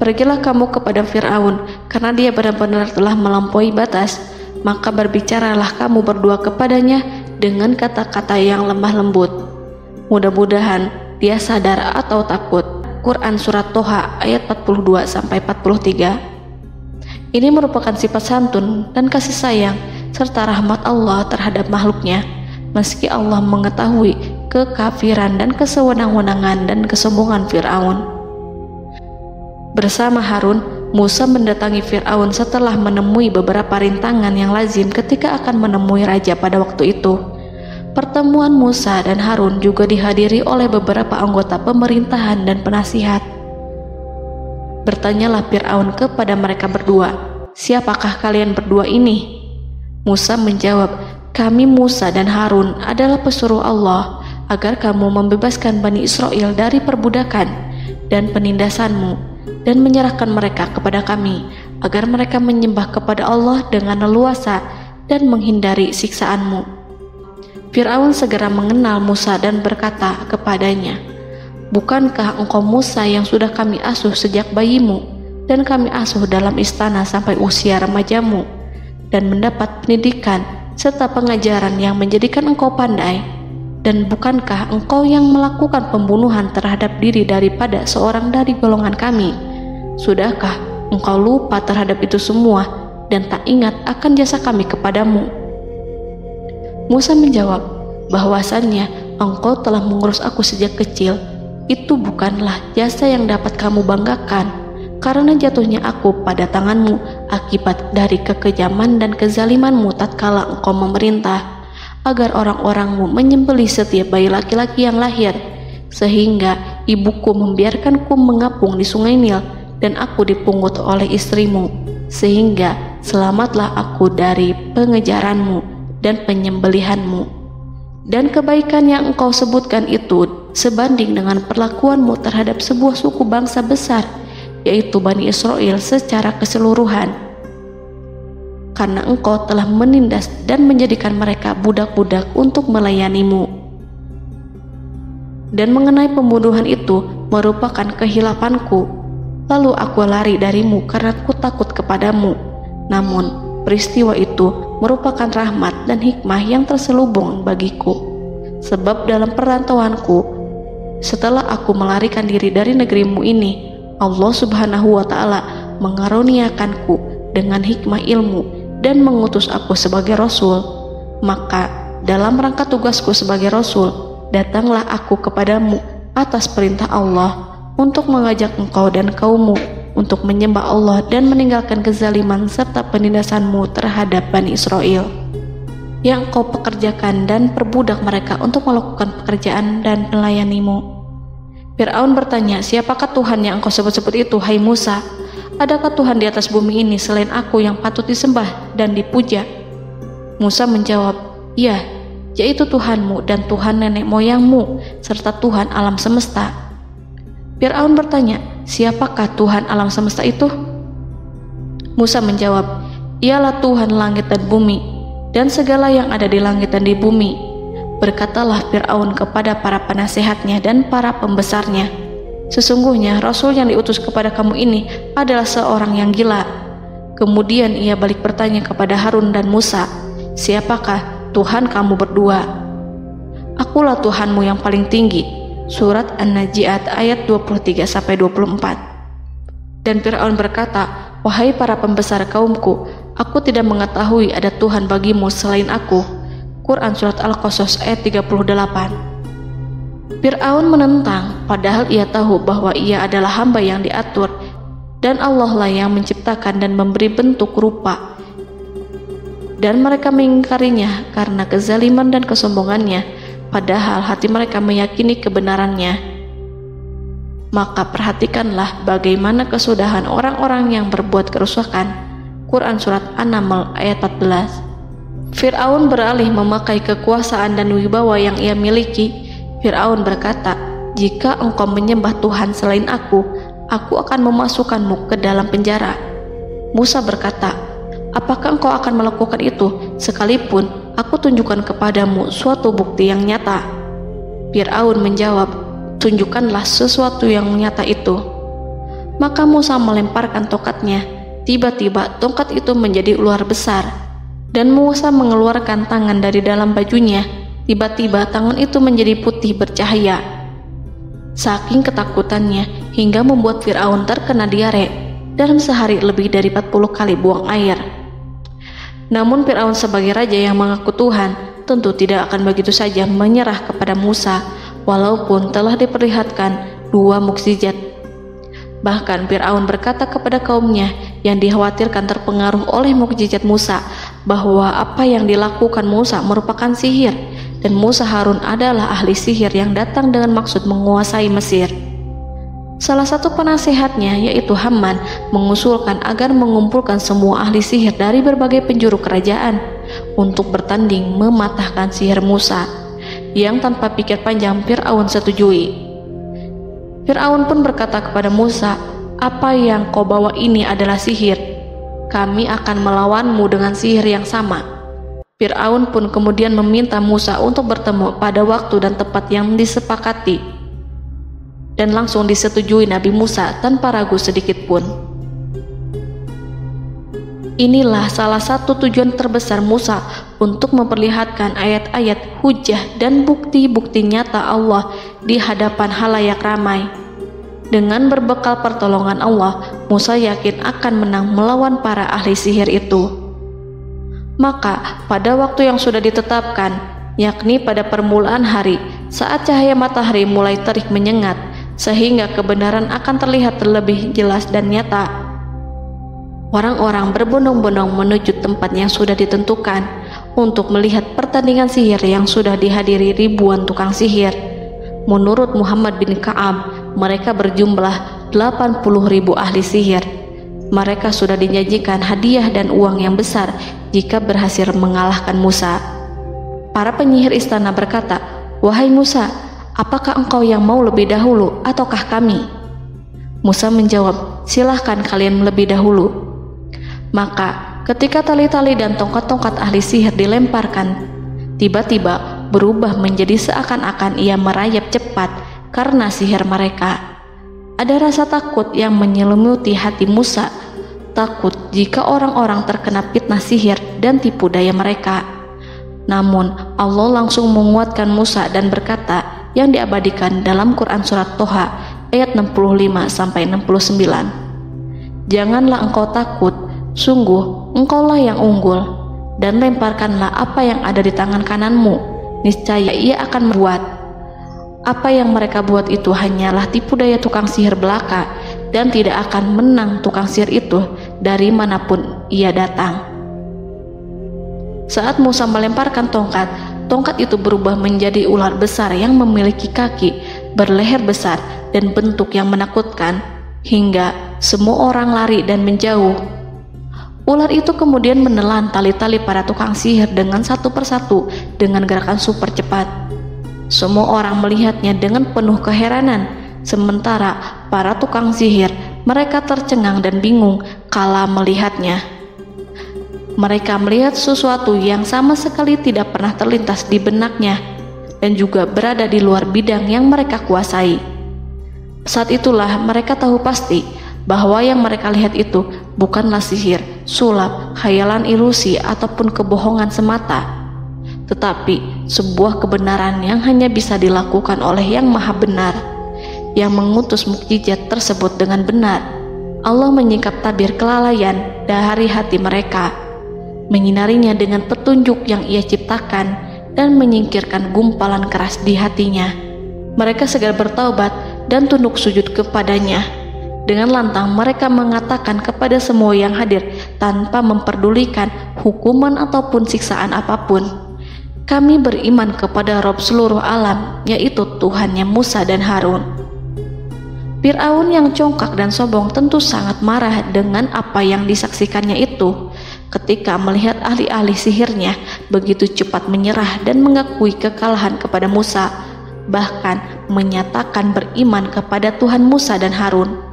Pergilah kamu kepada Fir'aun, karena dia benar-benar telah melampaui batas, maka berbicaralah kamu berdua kepadanya dengan kata-kata yang lemah lembut. Mudah-mudahan dia sadar atau takut. Quran Surat Toha ayat 42-43. Ini merupakan sifat santun dan kasih sayang serta rahmat Allah terhadap makhluknya, meski Allah mengetahui kekafiran dan kesewenang-wenangan dan kesombongan Fir'aun. Bersama Harun, Musa mendatangi Fir'aun setelah menemui beberapa rintangan yang lazim ketika akan menemui raja pada waktu itu. Pertemuan Musa dan Harun juga dihadiri oleh beberapa anggota pemerintahan dan penasihat. Bertanyalah Fir'aun kepada mereka berdua, siapakah kalian berdua ini? Musa menjawab, kami Musa dan Harun adalah pesuruh Allah agar kamu membebaskan Bani Israel dari perbudakan dan penindasanmu dan menyerahkan mereka kepada kami agar mereka menyembah kepada Allah dengan leluasa dan menghindari siksaanmu. Fir'aun segera mengenal Musa dan berkata kepadanya, bukankah engkau Musa yang sudah kami asuh sejak bayimu dan kami asuh dalam istana sampai usia remajamu dan mendapat pendidikan serta pengajaran yang menjadikan engkau pandai? Dan bukankah engkau yang melakukan pembunuhan terhadap diri daripada seorang dari golongan kami? Sudahkah engkau lupa terhadap itu semua dan tak ingat akan jasa kami kepadamu? Musa menjawab, bahwasannya engkau telah mengurus aku sejak kecil. Itu bukanlah jasa yang dapat kamu banggakan, karena jatuhnya aku pada tanganmu akibat dari kekejaman dan kezalimanmu tatkala engkau memerintah agar orang-orangmu menyembelih setiap bayi laki-laki yang lahir, sehingga ibuku membiarkanku mengapung di sungai Nil dan aku dipungut oleh istrimu, sehingga selamatlah aku dari pengejaranmu dan penyembelihanmu. Dan kebaikan yang engkau sebutkan itu sebanding dengan perlakuanmu terhadap sebuah suku bangsa besar, yaitu Bani Israel secara keseluruhan, karena engkau telah menindas dan menjadikan mereka budak-budak untuk melayanimu. Dan mengenai pembunuhan itu merupakan kehilafanku, lalu aku lari darimu karena aku takut kepadamu. Namun peristiwa itu merupakan rahmat dan hikmah yang terselubung bagiku, sebab dalam perantauanku setelah aku melarikan diri dari negerimu ini, Allah Subhanahu wa Ta'ala mengaruniakanku dengan hikmah ilmu dan mengutus aku sebagai Rasul. Maka dalam rangka tugasku sebagai Rasul, datanglah aku kepadamu atas perintah Allah untuk mengajak engkau dan kaummu untuk menyembah Allah dan meninggalkan kezaliman serta penindasanmu terhadap Bani Israel yang kau pekerjakan dan perbudak mereka untuk melakukan pekerjaan dan melayanimu. Fir'aun bertanya, siapakah Tuhan yang engkau sebut-sebut itu, hai Musa? Adakah Tuhan di atas bumi ini selain aku yang patut disembah dan dipuja? Musa menjawab, iya, yaitu Tuhanmu dan Tuhan nenek moyangmu serta Tuhan alam semesta. Fir'aun bertanya, siapakah Tuhan alam semesta itu? Musa menjawab, ialah Tuhan langit dan bumi dan segala yang ada di langit dan di bumi. Berkatalah Fir'aun kepada para penasehatnya dan para pembesarnya, sesungguhnya Rasul yang diutus kepada kamu ini adalah seorang yang gila. Kemudian ia balik bertanya kepada Harun dan Musa, siapakah Tuhan kamu berdua? Akulah Tuhanmu yang paling tinggi. Surat An-Najiat ayat 23-24. Dan Fir'aun berkata, wahai para pembesar kaumku, aku tidak mengetahui ada Tuhan bagimu selain aku. Quran Surat Al-Qasas ayat 38. Fir'aun menentang, padahal ia tahu bahwa ia adalah hamba yang diatur dan Allah lah yang menciptakan dan memberi bentuk rupa, dan mereka mengingkarinya karena kezaliman dan kesombongannya, padahal hati mereka meyakini kebenarannya. Maka perhatikanlah bagaimana kesudahan orang-orang yang berbuat kerusakan. Quran Surat An-Naml ayat 14. Fir'aun beralih memakai kekuasaan dan wibawa yang ia miliki. Fir'aun berkata, jika engkau menyembah Tuhan selain aku akan memasukkanmu ke dalam penjara. Musa berkata, apakah engkau akan melakukan itu sekalipun aku tunjukkan kepadamu suatu bukti yang nyata? Fir'aun menjawab, tunjukkanlah sesuatu yang nyata itu. Maka Musa melemparkan tongkatnya. Tiba-tiba tongkat itu menjadi ular besar, dan Musa mengeluarkan tangan dari dalam bajunya. Tiba-tiba tangan itu menjadi putih bercahaya. Saking ketakutannya hingga membuat Fir'aun terkena diare. Dalam sehari lebih dari 40 kali buang air. Namun Fir'aun sebagai raja yang mengaku Tuhan tentu tidak akan begitu saja menyerah kepada Musa, walaupun telah diperlihatkan 2 mukjizat. Bahkan Fir'aun berkata kepada kaumnya yang dikhawatirkan terpengaruh oleh mukjizat Musa, bahwa apa yang dilakukan Musa merupakan sihir, dan Musa Harun adalah ahli sihir yang datang dengan maksud menguasai Mesir. Salah satu penasehatnya, yaitu Haman, mengusulkan agar mengumpulkan semua ahli sihir dari berbagai penjuru kerajaan untuk bertanding mematahkan sihir Musa, yang tanpa pikir panjang Fir'aun setujui. Fir'aun pun berkata kepada Musa, apa yang kau bawa ini adalah sihir. Kami akan melawanmu dengan sihir yang sama. Fir'aun pun kemudian meminta Musa untuk bertemu pada waktu dan tempat yang disepakati, dan langsung disetujui Nabi Musa tanpa ragu sedikit pun. Inilah salah satu tujuan terbesar Musa untuk memperlihatkan ayat-ayat hujah dan bukti-bukti nyata Allah di hadapan halayak ramai. Dengan berbekal pertolongan Allah, Musa yakin akan menang melawan para ahli sihir itu. Maka pada waktu yang sudah ditetapkan, yakni pada permulaan hari, saat cahaya matahari mulai terik menyengat, sehingga kebenaran akan terlihat terlebih jelas dan nyata, orang-orang berbondong-bondong menuju tempat yang sudah ditentukan untuk melihat pertandingan sihir yang sudah dihadiri ribuan tukang sihir. Menurut Muhammad bin Ka'ab, mereka berjumlah 80.000 ahli sihir. Mereka sudah dijanjikan hadiah dan uang yang besar jika berhasil mengalahkan Musa. Para penyihir istana berkata, wahai Musa, apakah engkau yang mau lebih dahulu ataukah kami? Musa menjawab, silahkan kalian lebih dahulu. Maka ketika tali-tali dan tongkat-tongkat ahli sihir dilemparkan, tiba-tiba berubah menjadi seakan-akan ia merayap cepat karena sihir mereka. Ada rasa takut yang menyelimuti hati Musa, takut jika orang-orang terkena fitnah sihir dan tipu daya mereka. Namun Allah langsung menguatkan Musa dan berkata yang diabadikan dalam Quran Surat Toha ayat 65-69, janganlah engkau takut, sungguh engkaulah yang unggul, dan lemparkanlah apa yang ada di tangan kananmu, niscaya ia akan membuat. Apa yang mereka buat itu hanyalah tipu daya tukang sihir belaka, dan tidak akan menang tukang sihir itu dari manapun ia datang. Saat Musa melemparkan tongkat, tongkat itu berubah menjadi ular besar yang memiliki kaki, berleher besar, dan bentuk yang menakutkan, hingga semua orang lari dan menjauh. Ular itu kemudian menelan tali-tali para tukang sihir dengan satu persatu dengan gerakan super cepat. Semua orang melihatnya dengan penuh keheranan, sementara para tukang sihir mereka tercengang dan bingung kala melihatnya. Mereka melihat sesuatu yang sama sekali tidak pernah terlintas di benaknya dan juga berada di luar bidang yang mereka kuasai. Saat itulah mereka tahu pasti bahwa yang mereka lihat itu bukanlah sihir, sulap, khayalan ilusi ataupun kebohongan semata, tetapi sebuah kebenaran yang hanya bisa dilakukan oleh Yang Maha Benar, yang mengutus mukjizat tersebut dengan benar. Allah menyingkap tabir kelalaian dari hati mereka, menyinarinya dengan petunjuk yang Ia ciptakan dan menyingkirkan gumpalan keras di hatinya. Mereka segera bertaubat dan tunduk sujud kepadanya. Dengan lantang mereka mengatakan kepada semua yang hadir tanpa memperdulikan hukuman ataupun siksaan apapun, "Kami beriman kepada Rob seluruh alam, yaitu Tuhannya Musa dan Harun." Fir'aun yang congkak dan sombong tentu sangat marah dengan apa yang disaksikannya itu. Ketika melihat ahli-ahli sihirnya begitu cepat menyerah dan mengakui kekalahan kepada Musa, bahkan menyatakan beriman kepada Tuhan Musa dan Harun.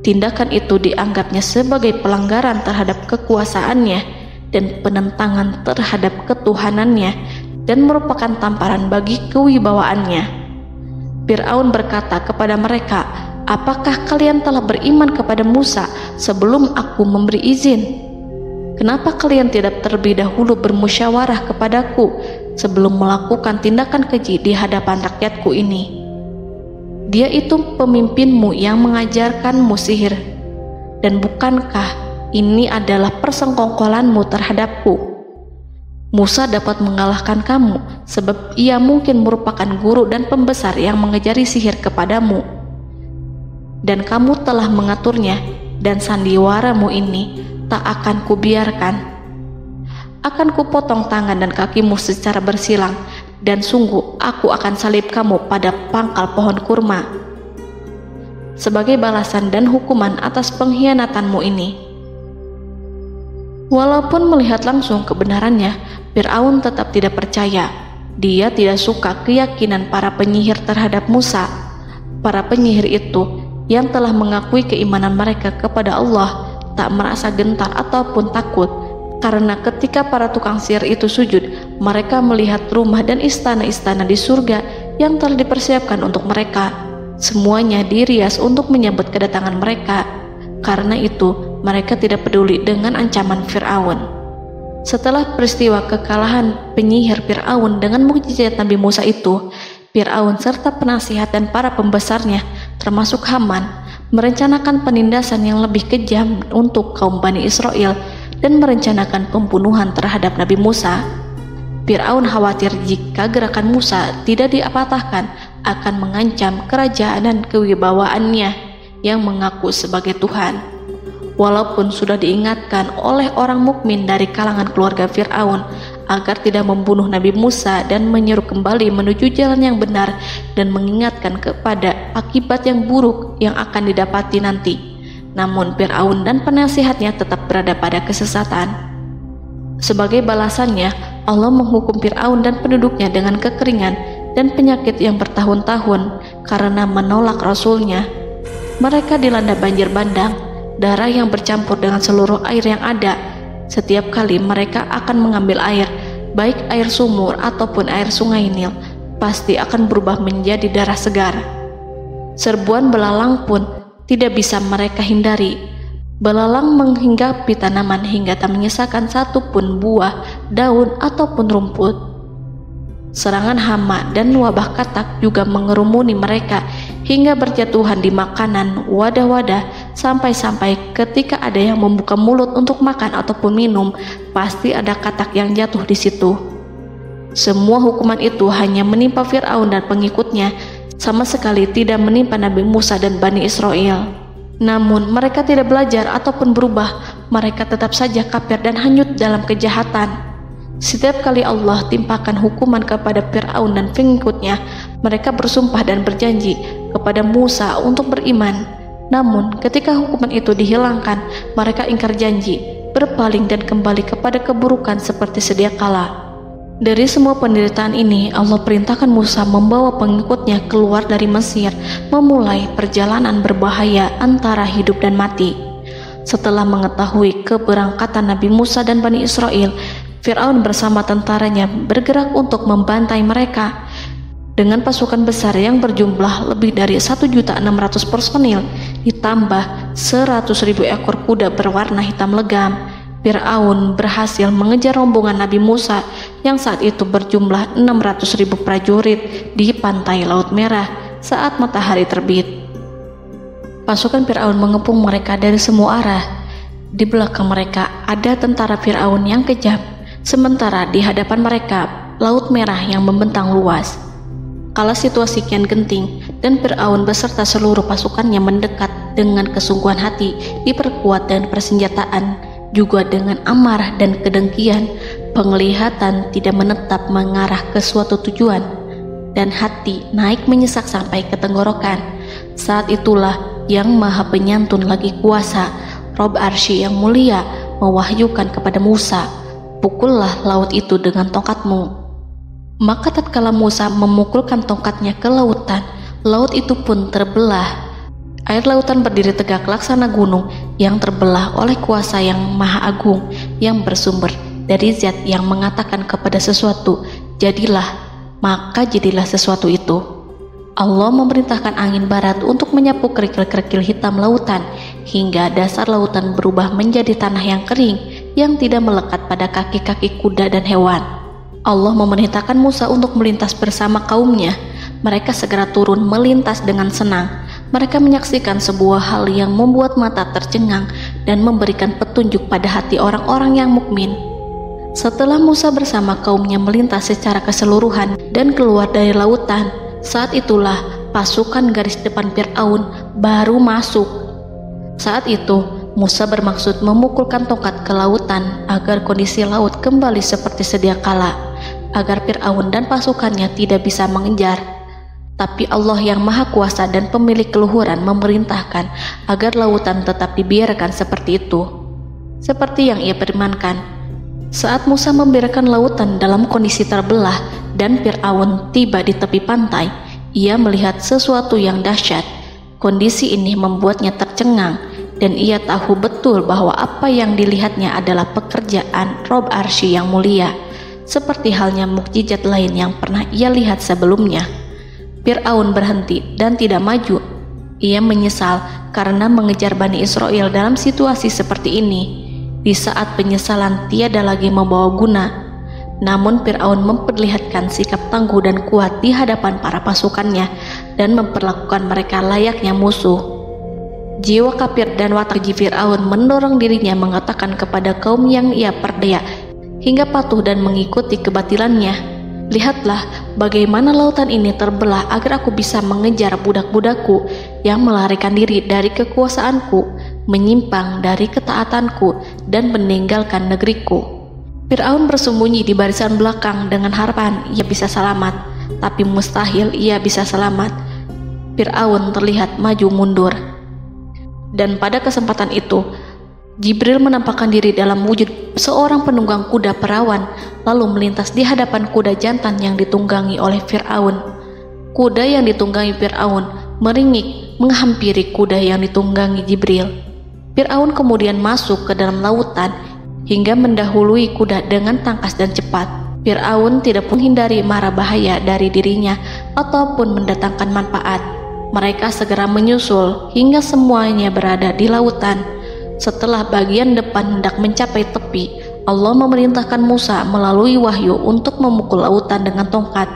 Tindakan itu dianggapnya sebagai pelanggaran terhadap kekuasaannya dan penentangan terhadap ketuhanannya dan merupakan tamparan bagi kewibawaannya. Fir'aun berkata kepada mereka, "Apakah kalian telah beriman kepada Musa sebelum aku memberi izin? Kenapa kalian tidak terlebih dahulu bermusyawarah kepadaku sebelum melakukan tindakan keji di hadapan rakyatku ini? Dia itu pemimpinmu yang mengajarkanmu sihir, dan bukankah ini adalah persengkongkolanmu terhadapku? Musa dapat mengalahkan kamu sebab ia mungkin merupakan guru dan pembesar yang mengajari sihir kepadamu, dan kamu telah mengaturnya, dan sandiwaramu ini tak akan kubiarkan. Akan kupotong tangan dan kakimu secara bersilang, dan sungguh aku akan salib kamu pada pangkal pohon kurma sebagai balasan dan hukuman atas pengkhianatanmu ini." Walaupun melihat langsung kebenarannya, Fir'aun tetap tidak percaya. Dia tidak suka keyakinan para penyihir terhadap Musa. Para penyihir itu yang telah mengakui keimanan mereka kepada Allah tak merasa gentar ataupun takut, karena ketika para tukang sihir itu sujud, mereka melihat rumah dan istana-istana di surga yang telah dipersiapkan untuk mereka. Semuanya dirias untuk menyambut kedatangan mereka. Karena itu, mereka tidak peduli dengan ancaman Fir'aun. Setelah peristiwa kekalahan penyihir Fir'aun dengan mukjizat Nabi Musa itu, Fir'aun serta penasihat dan para pembesarnya, termasuk Haman, merencanakan penindasan yang lebih kejam untuk kaum Bani Israel dan merencanakan pembunuhan terhadap Nabi Musa. Fir'aun khawatir jika gerakan Musa tidak dipatahkan akan mengancam kerajaan dan kewibawaannya yang mengaku sebagai Tuhan. Walaupun sudah diingatkan oleh orang mukmin dari kalangan keluarga Fir'aun agar tidak membunuh Nabi Musa dan menyeru kembali menuju jalan yang benar dan mengingatkan kepada akibat yang buruk yang akan didapati nanti, namun Fir'aun dan penasihatnya tetap berada pada kesesatan. Sebagai balasannya, Allah menghukum Fir'aun dan penduduknya dengan kekeringan dan penyakit yang bertahun-tahun karena menolak Rasulnya. Mereka dilanda banjir bandang, darah yang bercampur dengan seluruh air yang ada. Setiap kali mereka akan mengambil air, baik air sumur ataupun air sungai Nil, pasti akan berubah menjadi darah segar. Serbuan belalang pun tidak bisa mereka hindari. Belalang menghinggapi tanaman hingga tak menyisakan satupun buah, daun ataupun rumput. Serangan hama dan wabah katak juga mengerumuni mereka hingga berjatuhan di makanan, wadah-wadah, sampai-sampai ketika ada yang membuka mulut untuk makan ataupun minum, pasti ada katak yang jatuh di situ. Semua hukuman itu hanya menimpa Fir'aun dan pengikutnya, sama sekali tidak menimpa Nabi Musa dan Bani Israel. Namun mereka tidak belajar ataupun berubah, mereka tetap saja kafir dan hanyut dalam kejahatan. Setiap kali Allah timpakan hukuman kepada Fir'aun dan pengikutnya, mereka bersumpah dan berjanji kepada Musa untuk beriman. Namun ketika hukuman itu dihilangkan, mereka ingkar janji, berpaling dan kembali kepada keburukan seperti sedia kala. Dari semua penderitaan ini, Allah perintahkan Musa membawa pengikutnya keluar dari Mesir, memulai perjalanan berbahaya antara hidup dan mati. Setelah mengetahui keberangkatan Nabi Musa dan Bani Israel, Fir'aun bersama tentaranya bergerak untuk membantai mereka. Dengan pasukan besar yang berjumlah lebih dari 1.600.000 personil, ditambah 100.000 ekor kuda berwarna hitam legam, Fir'aun berhasil mengejar rombongan Nabi Musa yang saat itu berjumlah 600.000 prajurit di pantai Laut Merah saat matahari terbit. Pasukan Fir'aun mengepung mereka dari semua arah. Di belakang mereka ada tentara Fir'aun yang kejam, sementara di hadapan mereka Laut Merah yang membentang luas. Kala situasi kian genting dan Fir'aun beserta seluruh pasukannya mendekat dengan kesungguhan hati, diperkuat dan persenjataan, juga dengan amarah dan kedengkian, penglihatan tidak menetap mengarah ke suatu tujuan, dan hati naik menyesak sampai ke tenggorokan. Saat itulah Yang Maha Penyantun lagi kuasa, Rob Arsy yang mulia, mewahyukan kepada Musa, "Pukullah laut itu dengan tongkatmu." Maka tatkala Musa memukulkan tongkatnya ke lautan, laut itu pun terbelah. Air lautan berdiri tegak laksana gunung yang terbelah oleh kuasa yang maha agung, yang bersumber dari zat yang mengatakan kepada sesuatu, "Jadilah," maka jadilah sesuatu itu. Allah memerintahkan angin barat untuk menyapu kerikil-kerikil hitam lautan, hingga dasar lautan berubah menjadi tanah yang kering, yang tidak melekat pada kaki-kaki kuda dan hewan. Allah memerintahkan Musa untuk melintas bersama kaumnya. Mereka segera turun melintas dengan senang. Mereka menyaksikan sebuah hal yang membuat mata tercengang dan memberikan petunjuk pada hati orang-orang yang mukmin. Setelah Musa bersama kaumnya melintas secara keseluruhan dan keluar dari lautan, saat itulah pasukan garis depan Fir'aun baru masuk. Saat itu Musa bermaksud memukulkan tongkat ke lautan agar kondisi laut kembali seperti sedia kala, agar Fir'aun dan pasukannya tidak bisa mengejar. Tapi Allah yang Maha Kuasa dan pemilik keluhuran memerintahkan agar lautan tetap dibiarkan seperti itu, seperti yang ia firmankan. Saat Musa membiarkan lautan dalam kondisi terbelah dan Fir'aun tiba di tepi pantai, ia melihat sesuatu yang dahsyat. Kondisi ini membuatnya tercengang dan ia tahu betul bahwa apa yang dilihatnya adalah pekerjaan Rob Arsy yang mulia, seperti halnya mukjizat lain yang pernah ia lihat sebelumnya. Fir'aun berhenti dan tidak maju. Ia menyesal karena mengejar Bani Israel dalam situasi seperti ini, di saat penyesalan tiada lagi membawa guna. Namun Fir'aun memperlihatkan sikap tangguh dan kuat di hadapan para pasukannya dan memperlakukan mereka layaknya musuh. Jiwa kafir dan watak Fir'aun mendorong dirinya mengatakan kepada kaum yang ia perdaya hingga patuh dan mengikuti kebatilannya, "Lihatlah bagaimana lautan ini terbelah agar aku bisa mengejar budak-budakku yang melarikan diri dari kekuasaanku, menyimpang dari ketaatanku dan meninggalkan negeriku." Fir'aun bersembunyi di barisan belakang dengan harapan ia bisa selamat, tapi mustahil ia bisa selamat. Fir'aun terlihat maju mundur. Dan pada kesempatan itu, Jibril menampakkan diri dalam wujud seorang penunggang kuda perawan, lalu melintas di hadapan kuda jantan yang ditunggangi oleh Fir'aun. Kuda yang ditunggangi Fir'aun meringik menghampiri kuda yang ditunggangi Jibril. Fir'aun kemudian masuk ke dalam lautan hingga mendahului kuda dengan tangkas dan cepat. Fir'aun tidak menghindari mara bahaya dari dirinya ataupun mendatangkan manfaat. Mereka segera menyusul hingga semuanya berada di lautan. Setelah bagian depan hendak mencapai tepi, Allah memerintahkan Musa melalui wahyu untuk memukul lautan dengan tongkat.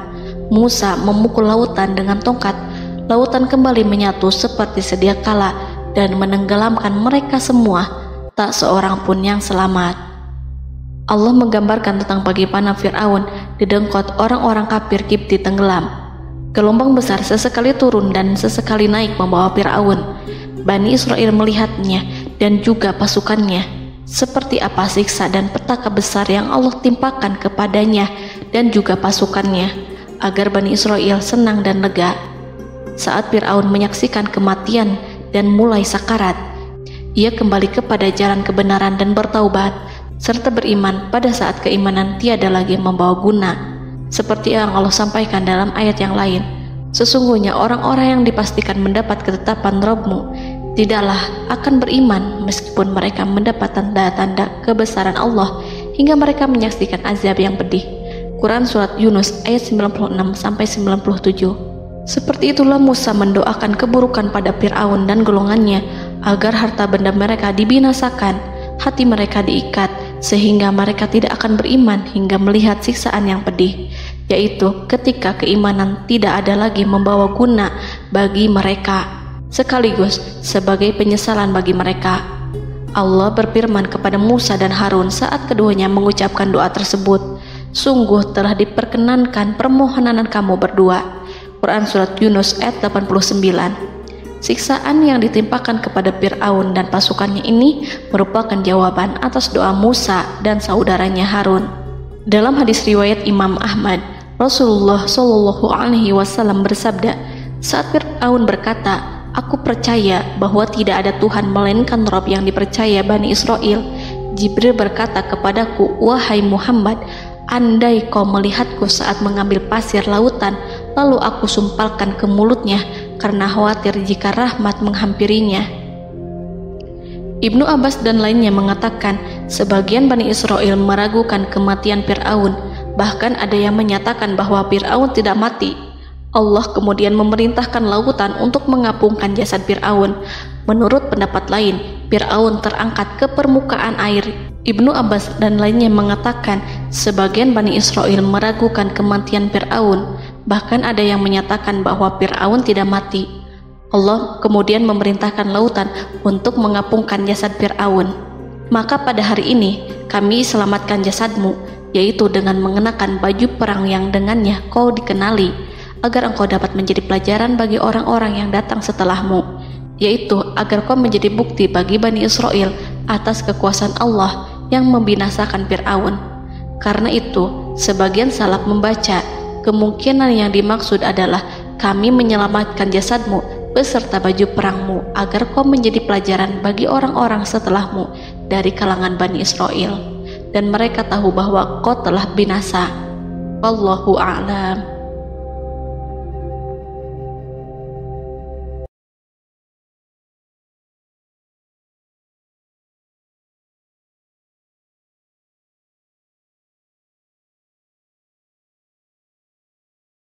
Musa memukul lautan dengan tongkat. Lautan kembali menyatu seperti sedia kala dan menenggelamkan mereka semua. Tak seorang pun yang selamat. Allah menggambarkan tentang bagaimana Fir'aun didengkot orang-orang kafir Kipti tenggelam. Gelombang besar sesekali turun dan sesekali naik membawa Fir'aun. Bani Israel melihatnya dan juga pasukannya, seperti apa siksa dan petaka besar yang Allah timpakan kepadanya dan juga pasukannya, agar Bani Israel senang dan lega. Saat Fir'aun menyaksikan kematian dan mulai sakarat, ia kembali kepada jalan kebenaran dan bertaubat, serta beriman pada saat keimanan tiada lagi membawa guna. Seperti yang Allah sampaikan dalam ayat yang lain, sesungguhnya orang-orang yang dipastikan mendapat ketetapan Rabb-Mu tidaklah akan beriman meskipun mereka mendapat tanda-tanda kebesaran Allah hingga mereka menyaksikan azab yang pedih. Quran Surat Yunus ayat 96-97. Seperti itulah Musa mendoakan keburukan pada Fir'aun dan golongannya agar harta benda mereka dibinasakan, hati mereka diikat sehingga mereka tidak akan beriman hingga melihat siksaan yang pedih, yaitu ketika keimanan tidak ada lagi membawa guna bagi mereka, sekaligus sebagai penyesalan bagi mereka. Allah berfirman kepada Musa dan Harun saat keduanya mengucapkan doa tersebut, sungguh telah diperkenankan permohonan kamu berdua. Quran Surat Yunus ayat 89. Siksaan yang ditimpakan kepada Fir'aun dan pasukannya ini merupakan jawaban atas doa Musa dan saudaranya Harun. Dalam hadis riwayat Imam Ahmad, Rasulullah Shallallahu Alaihi Wasallam bersabda, saat Fir'aun berkata, aku percaya bahwa tidak ada Tuhan melainkan Rabb yang dipercaya Bani Israel, Jibril berkata kepadaku, wahai Muhammad, andai kau melihatku saat mengambil pasir lautan, lalu aku sumpalkan ke mulutnya karena khawatir jika rahmat menghampirinya. Ibnu Abbas dan lainnya mengatakan, sebagian Bani Israel meragukan kematian Fir'aun, bahkan ada yang menyatakan bahwa Fir'aun tidak mati. Allah kemudian memerintahkan lautan untuk mengapungkan jasad Fir'aun. Menurut pendapat lain, Fir'aun terangkat ke permukaan air. Ibnu Abbas dan lainnya mengatakan, sebagian Bani Israel meragukan kematian Fir'aun, bahkan ada yang menyatakan bahwa Fir'aun tidak mati. Allah kemudian memerintahkan lautan untuk mengapungkan jasad Fir'aun. Maka pada hari ini kami selamatkan jasadmu, yaitu dengan mengenakan baju perang yang dengannya kau dikenali, agar engkau dapat menjadi pelajaran bagi orang-orang yang datang setelahmu, yaitu agar kau menjadi bukti bagi Bani Israel atas kekuasaan Allah yang membinasakan Fir'aun. Karena itu, sebagian salaf membaca, kemungkinan yang dimaksud adalah kami menyelamatkan jasadmu beserta baju perangmu agar kau menjadi pelajaran bagi orang-orang setelahmu dari kalangan Bani Israel, dan mereka tahu bahwa kau telah binasa. Wallahu a'lam.